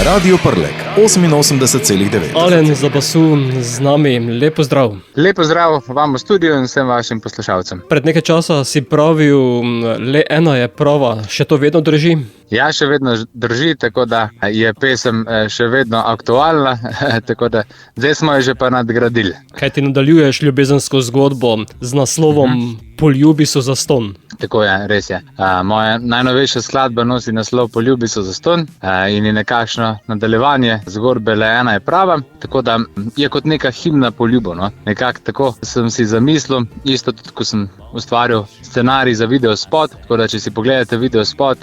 Radio Prlek 88,9. Alen za basu z nami, lepo zdrav. Lepo zdrav vam v studiu in vsem vašim poslušalcem. Pred nekaj časa si pravil, le ena je prava, še to vedno drži? Ja, še vedno drži, tako da je pesem še vedno aktualna, tako da zdaj smo jo že pa nadgradili. Kaj ti nadaljuješ ljubezensko zgodbo z naslovom Poljubi so zastonj? Tako je, res je. Moja najnovejša skladba nosi naslov Poljubi so zastonj in je nekakšno nadaljevanje zgodbe Le ena je prava, tako da je kot neka himna poljubu, no? Nekako tako sem si zamislil, isto tudi, ko sem ustvaril scenarij za videospot, tako da če si pogledate videospot,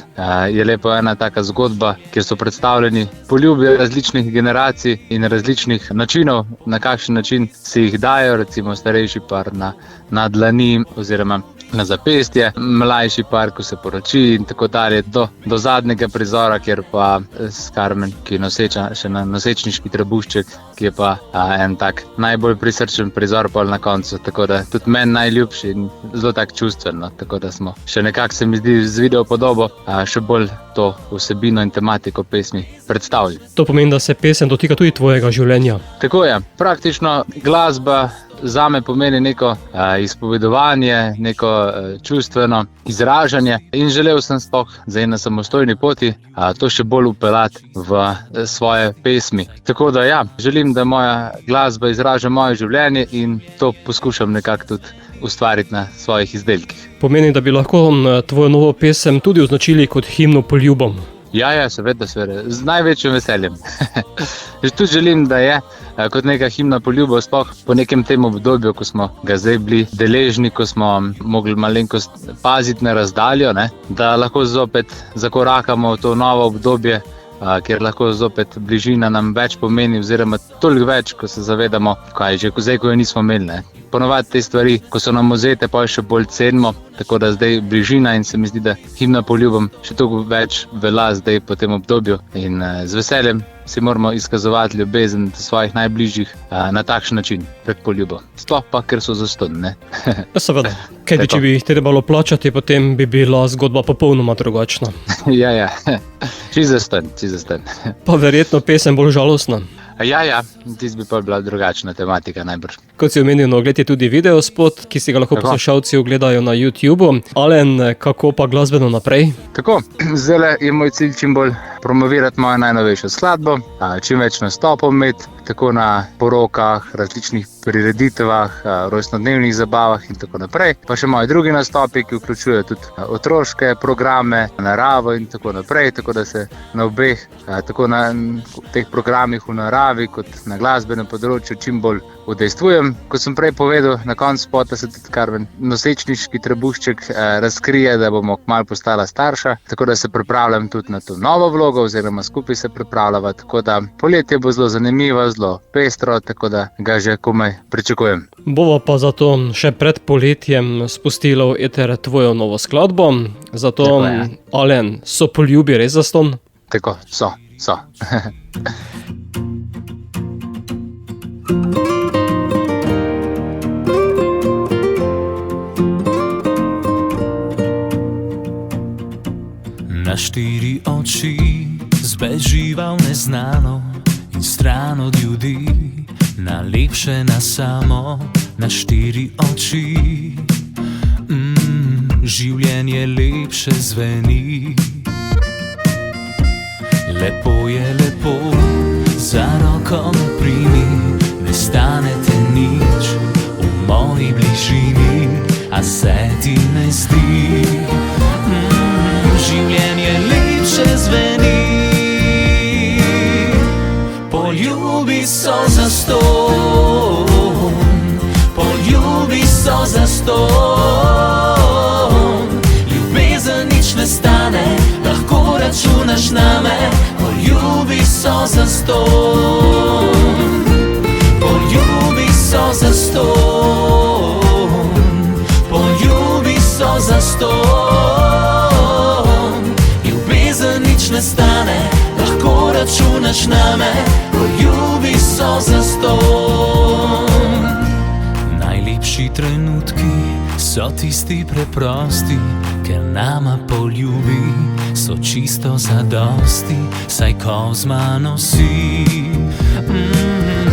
je lepo ena taka zgodba, kjer so predstavljeni poljubi različnih generacij in različnih načinov, na kakšen način si jih dajo, recimo starejši par na dlani oziroma na zapestje, mlajši par, ko se poroči in tako dalje, do zadnjega prizora, kjer pa s Carmen, ki noseča še na nosečniški trebušček, ki je pa en tak najbolj prisrčen prizor pol na koncu, tako da tudi meni najljubši in zelo tak čustven, no? Tako da smo še nekako, se mi zdi, z video podobo še bolj to vsebino in tematiko pesmi predstavili. To pomeni, da se pesem dotika tudi tvojega življenja? Tako je, praktično glasba zame pomeni neko izpovedovanje, neko čustveno izražanje in želel sem sploh zdaj na samostojni poti to še bolj upeljati v svoje pesmi. Tako da ja, želim, da moja glasba izraža moje življenje in to poskušam nekako tudi ustvariti na svojih izdelkih. Pomeni, da bi lahko tvojo novo pesem tudi označili kot himno poljubom? Ja, seveda, z največjim veseljem. Tudi želim, da je kot neka himna poljubov, sploh po nekem tem obdobju, ko smo ga zdaj bili deležni, ko smo mogli malenkost paziti na razdaljo, ne? Da lahko zopet zakorakamo v to novo obdobje, kjer lahko zopet bližina nam več pomeni oziroma toliko več, ko se zavedamo, kaj že zdaj, ko jo nismo imeli. Ne? Ponovadi te stvari, ko so nam vzete, pa še bolj cenimo, tako da zdaj bližina in se mi zdi, da himna poljubom še toliko več velja zdaj po tem obdobju in z veseljem si moramo izkazovati ljubezen do svojih najbližjih na takšen način, pred poljubom. Sploh pa, ker so zastonj, ne? Seveda. Kaj če bi jih trebalo plačati, potem bi bila zgodba popolnoma drugačna. Ja. Čisto zastonj. Pa verjetno pesem bolj žalostna. Ja, tisti bi pa bila drugačna tematika najbrž. Kot si omenil, ogled je tudi videospot, ki si ga lahko poslušalci ogledajo na YouTubeu. Alen, kako pa glasbeno naprej? Tako, zdaj je moj cilj čim bolj promovirati mojo najnovejšo skladbo, čim več nastopov imeti, tako na porokah, različnih prireditvah, rojstnodnevnih zabavah in tako naprej. Pa še moji drugi nastopi, ki vključujejo tudi otroške programe, naravo in tako naprej, tako da se na obeh, tako na teh programih v naravi, kot na glasbenem področju čim bolj udejstvujem. Kot sem prej povedal, na koncu spota se tudi Carmen nosečniški trebušček razkrije, da bomo kmalu postala starša, tako da se pripravljam tudi na to novo vlogo oziroma skupaj se pripravljava, tako da poletje bo zelo zanimivo, zelo pestro, tako da ga že komaj pričakujem. Bova pa zato še pred poletjem spustila v eter tvojo novo skladbo, zato Alen, so poljubi res zastonj? Tako, so. Na štiri oči zbeživa v neznano in stran od ljudi, najlepše na samo, na štiri oči. Življenje lepše zveni, lepo je lepo, za roko me primi, ne stane te nič v moji bližini, a se ti ne zdi. Življenje lepše zveni, poljubi so zastonj, poljubi so zastonj. Ljubezen nič ne stane, lahko računaš name, poljubi so zastonj, poljubi so zastonj, poljubi so zastonj. Nič ne stane, lahko računaš name, poljubi so zastonj. Najlepši trenutki so tisti preprosti, ker nama poljubi so čisto zadosti, saj ko z mano si,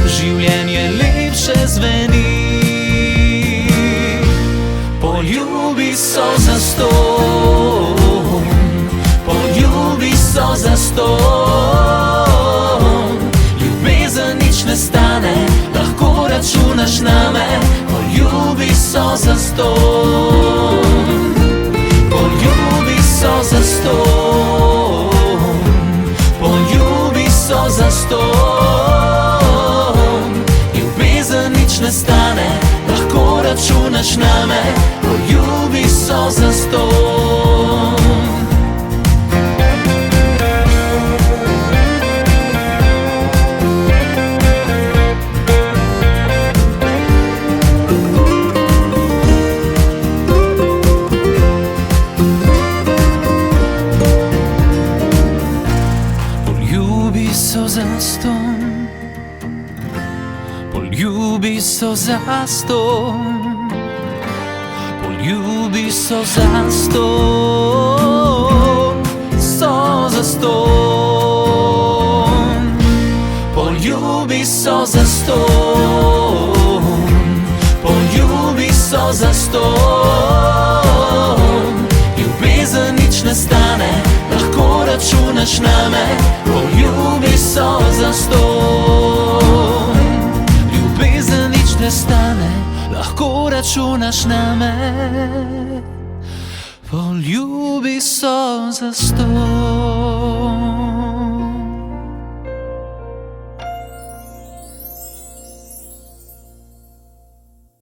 življenje lepše zveni. Poljubi so zastonj, poljubi so zastonj, ljubezen nič ne stane, lahko računaš name. Poljubi so zastonj, poljubi so zastonj, poljubi so zastonj, ljubezen nič ne stane, lahko računaš name. Poljubi so zastonj. Poljubi so zastonj, poljubi so zastonj, so zastonj. Poljubi so zastonj, poljubi so zastonj, ljubezen nič ne stane, lahko računaš name. Poljubi so zastonj, ljubezen nič ne stane, lahko računaš name. Poljubi so zastonj.